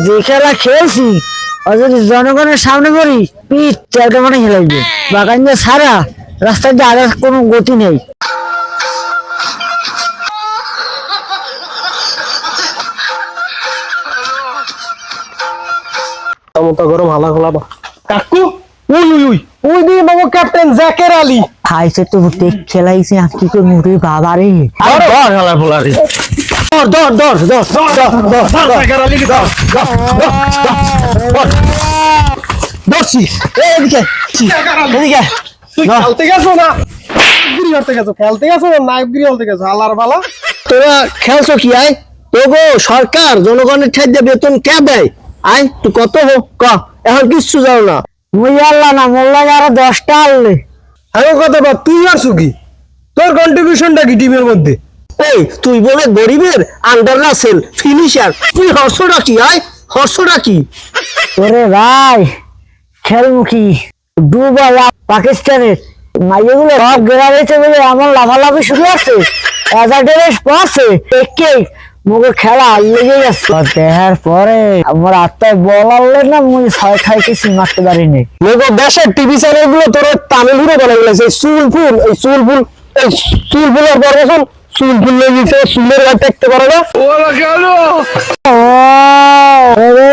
যে খেলা খেলছি আর যদি জনগণের সামনে করি পিঠ চারটা মানে খেলাইবে বাগান যে সারা রাস্তার দিয়ে আর কোনো গতি নেই। গরম হালা খোলা কাকু we we we we the Babu captain Zaker Ali খাইছে তো টেক খেলাইছে আর কি করে মুড়ি বাবা রে ধর ধর হালা ফোলা রে ধর ধর ধর ধর ধর ধর জাকের আলী ধর ধরছি এদিকে এদিকে তুই খেলতে গেছো না গিরি করতে গেছো খেলতে গেছো না নায়কগিরি হতে গেছো হালার বালা তোরা খেলছো কি আয় তোগো সরকার জনগণের ঠাই দিয়ে বেতন কে দেয় আয় তুই কত হোক ক এখন কিচ্ছু যাও না মুই আল্লাহ না মোল্লা আরো 10টা আনলে আমি কথা বল তুই আর সুখী তোর কন্ট্রিবিউশনটা কি টিমের মধ্যে এই তুই বলে গরিবের আন্ডার রাসেল ফিনিশার তুই হর্ষটা কি আয় হর্ষটা কি ওরে ভাই খেলমুখী ডুবালা পাকিস্তানের মাইগুলো সব গেরা রয়েছে বলে এমন লাফালাফি শুরু আছে এজাডেরেস পাশে একে মুখে খেলা লেগে গেছে দেখার পরে আমার আত্মায় বল আনলে না মুই ছয় খাইতেছি মারতে পারিনি মেগো দেশের টিভি চ্যানেল গুলো তোর তামিল হিরো বলে গেছে চুলফুল এই চুলফুলের পরবেশন চুলফুল লেগেছে চুলের গায়ে দেখতে পারে না ওরে